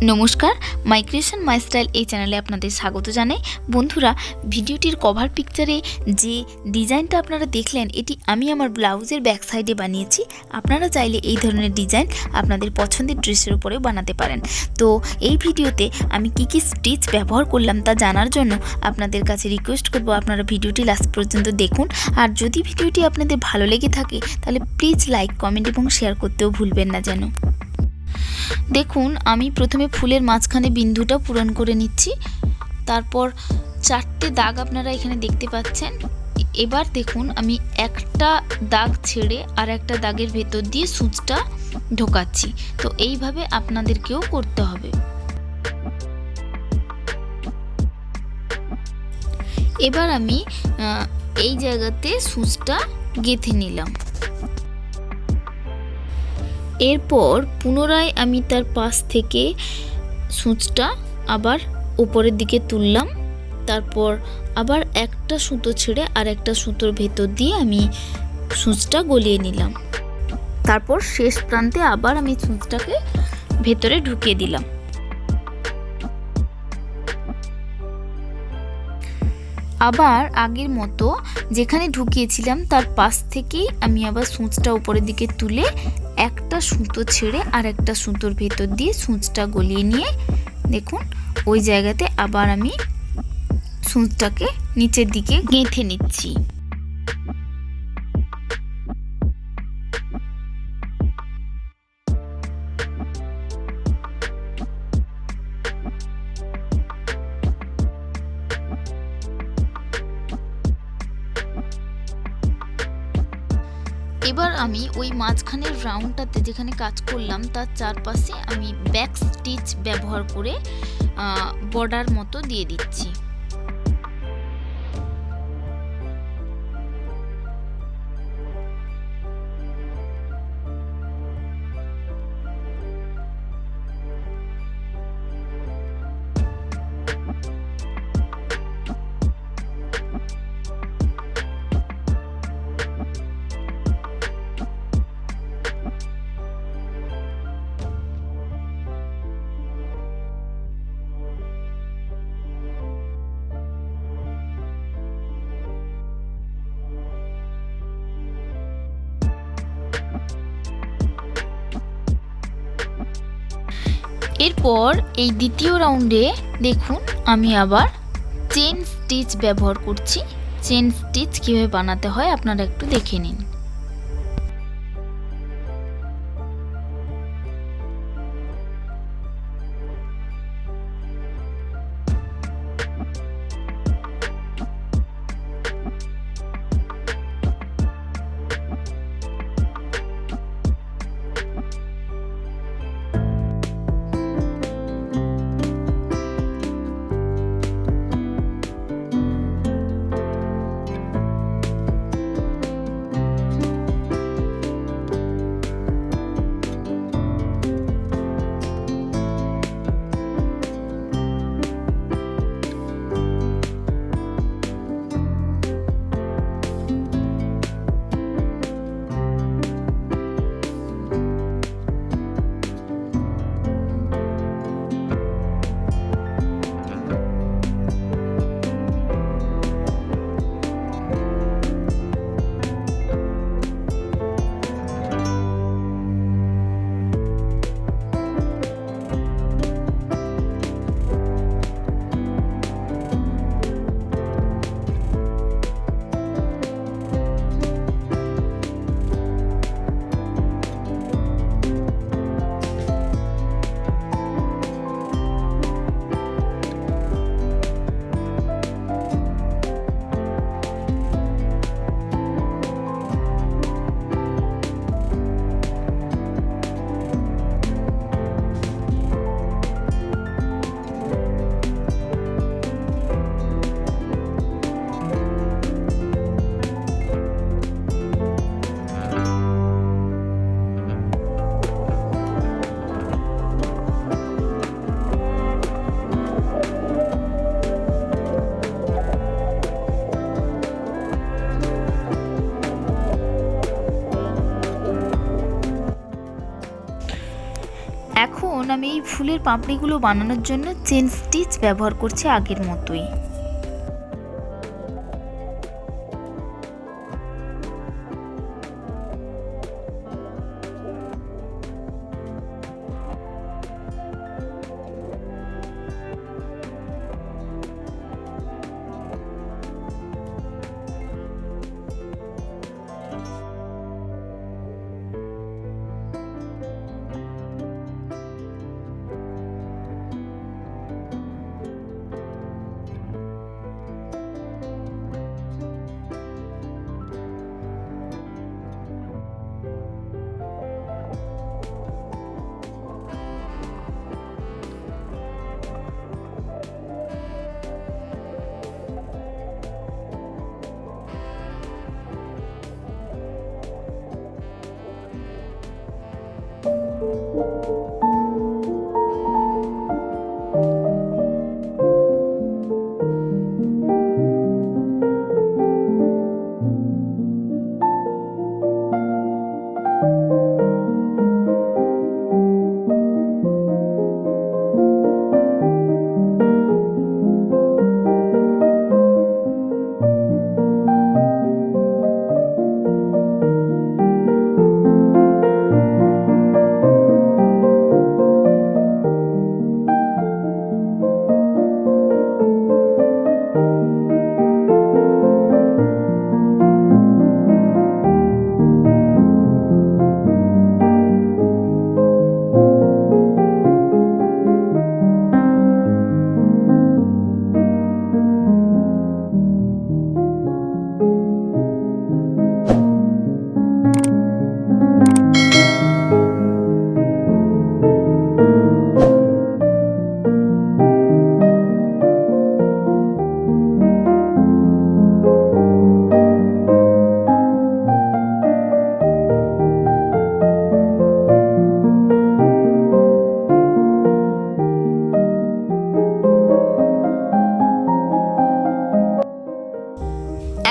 নমস্কার, মাই creation my style এই চ্যানেলে আপনাদের স্বাগত জানাই। বন্ধুরা, ভিডিওটির কভার পিকচারে যে ডিজাইনটা আপনারা দেখলেন, এটি আমি আমার ব্লাউজের ব্যাক সাইডে বানিয়েছি। আপনারা চাইলে এই ধরনের ডিজাইন আপনাদের পছন্দের ড্রেসের উপরেও বানাতে পারেন। তো এই ভিডিওতে আমি কি স্টিচ ব্যবহার করলাম তা জানার জন্য আপনাদের কাছে রিকোয়েস্ট করব, আপনারা ভিডিওটি লাস্ট পর্যন্ত দেখুন। আর যদি ভিডিওটি আপনাদের ভালো লেগে থাকে তাহলে প্লিজ লাইক, কমেন্ট এবং শেয়ার করতেও ভুলবেন না যেন। দেখুন, আমি প্রথমে ফুলের মাঝখানে বিন্দুটা পূরণ করে নিচ্ছি। তারপর 4টে দাগ আপনারা এখানে দেখতে পাচ্ছেন। এবার দেখুন, আমি একটা দাগ ছেড়ে আর একটা দাগের ভেতর দিয়ে সূচটা ঢোকাচ্ছি। তো এইভাবে আপনাদেরকেও করতে হবে। এবার আমি এই জায়গাতে সূচটা গেঁথে নিলাম। এরপর পুনরায় আমি তার পাশ থেকে সূচটা আবার উপরের দিকে তুললাম। তারপর আবার একটা সুতো ছেড়ে আর একটা সুতোর ভেতর দিয়ে আমি সূচটা গলিয়ে নিলাম। তারপর শেষ প্রান্তে আবার আমি সূচটাকে ভেতরে ঢুকিয়ে দিলাম। আবার আগের মতো যেখানে ঢুকিয়েছিলাম তার পাশ থেকেই আমি আবার সূচটা উপরের দিকে তুলে একটা সুতো ছেড়ে আর একটা সুতোর ভেতর দিয়ে সূচটা গলিয়ে নিয়ে দেখুন ওই জায়গাতে আবার আমি সূচটাকে নিচের দিকে গেঁথে নিচ্ছি। এবার আমি ওই মাঝখানের রাউন্ডটাতে যেখানে কাজ করলাম তার চারপাশে আমি ব্যাক স্টিচ ব্যবহার করে বর্ডার মতো দিয়ে দিচ্ছি। এরপর এই দ্বিতীয় রাউন্ডে দেখুন আমি আবার চেন স্টিচ ব্যবহার করছি। চেন স্টিচ কীভাবে বানাতে হয় আপনারা একটু দেখে নিন। আমি এই ফুলের পাপড়িগুলো বানানোর জন্য চেন স্টিচ ব্যবহার করছি আগের মতোই।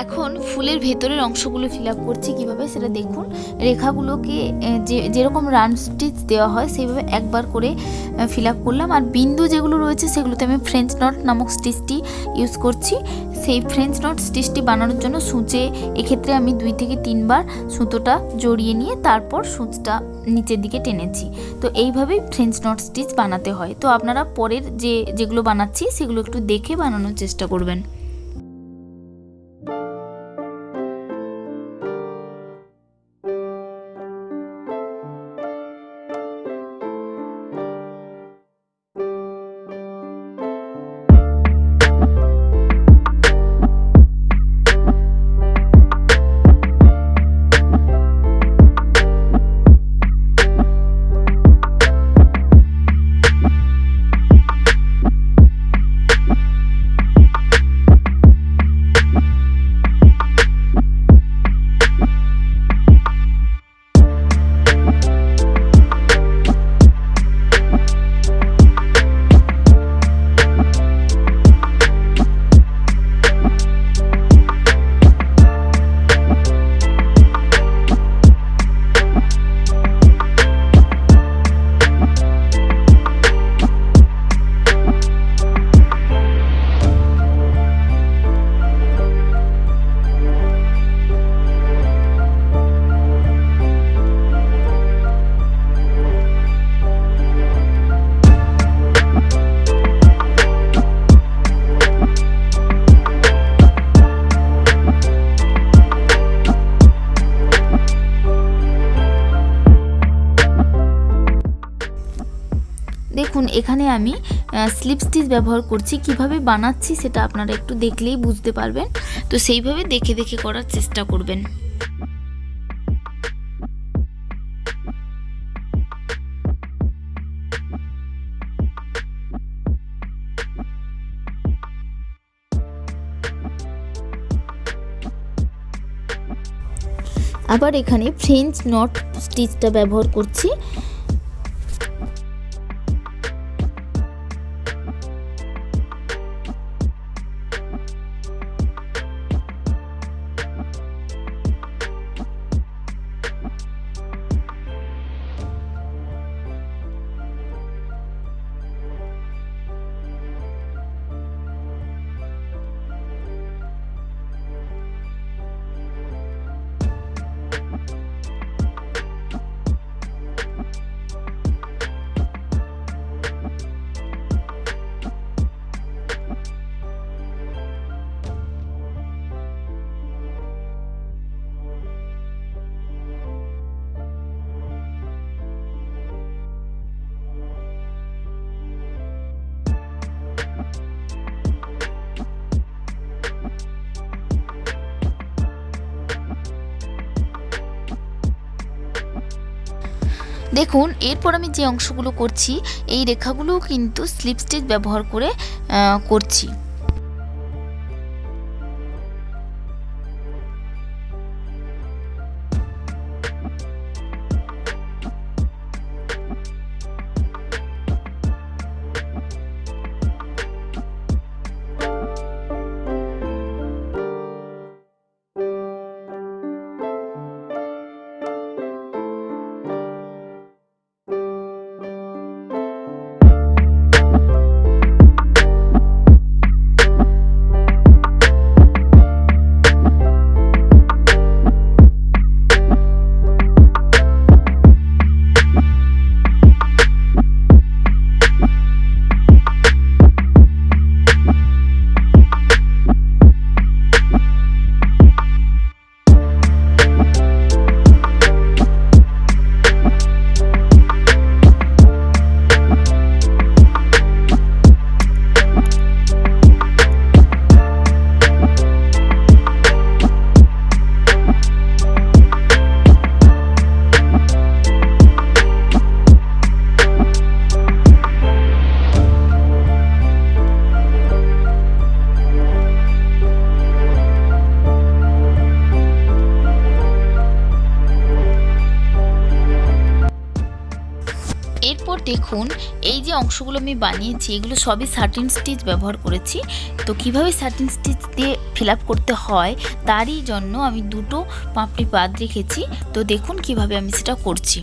এখন ফুলের ভেতরের অংশগুলো ফিল আপ করছি কিভাবে সেটা দেখুন। রেখাগুলোকে যেরকম রান স্টিচ দেওয়া হয় সেইভাবে একবার করে ফিল আপ করলাম। আর বিন্দু যেগুলো রয়েছে সেগুলোতে আমি ফ্রেঞ্চ নট নামক স্টিচটি ইউজ করছি। সেই ফ্রেঞ্চ নট স্টিচটি বানানোর জন্য সূচে এক্ষেত্রে আমি 2 থেকে 3 বার সুতোটা জড়িয়ে নিয়ে তারপর সূচটা নিচের দিকে টেনেছি। তো এইভাবেই ফ্রেঞ্চ নট স্টিচ বানাতে হয়। তো আপনারা পরের যেগুলো বানাচ্ছি সেগুলো একটু দেখে বানানোর চেষ্টা করবেন। দেখুন এখানে আমি স্লিপ স্টিচ ব্যবহার করছি। কিভাবে বানাচ্ছি সেটা আপনারা একটু দেখলেই বুঝতে পারবেন। তো সেইভাবে দেখে দেখে করার চেষ্টা করবেন। আবার এখানে ফ্রেঞ্চ নট স্টিচটা ব্যবহার করছি। দেখুন এরপর আমি যে অংশগুলো করছি এই রেখাগুলো কিন্তু স্লিপ স্টিচ ব্যবহার করে করছি। এরপর দেখুন এই যে অংশগুলো আমি বানিয়েছি এগুলো সবই সাটিন স্টিচ ব্যবহার করেছি। তো কিভাবে সাটিন স্টিচ দিয়ে ফিল আপ করতে হয় তারই জন্য আমি দুটো পাপড়ি বাদ রেখেছি। তো দেখুন কিভাবে আমি সেটা করছি।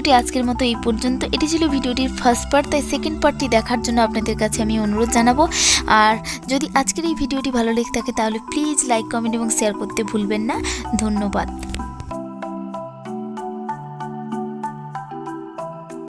ভিডিওটি আজকের মতো এই পর্যন্ত। এটি ছিল ভিডিওটির ফার্স্ট পার্ট, তাই সেকেন্ড পার্টটি দেখার জন্য আপনাদের কাছে আমি অনুরোধ জানাবো। আর যদি আজকের এই ভিডিওটি ভালো লেগে থাকে তাহলে প্লিজ লাইক, কমেন্ট এবং শেয়ার করতে ভুলবেন না। ধন্যবাদ।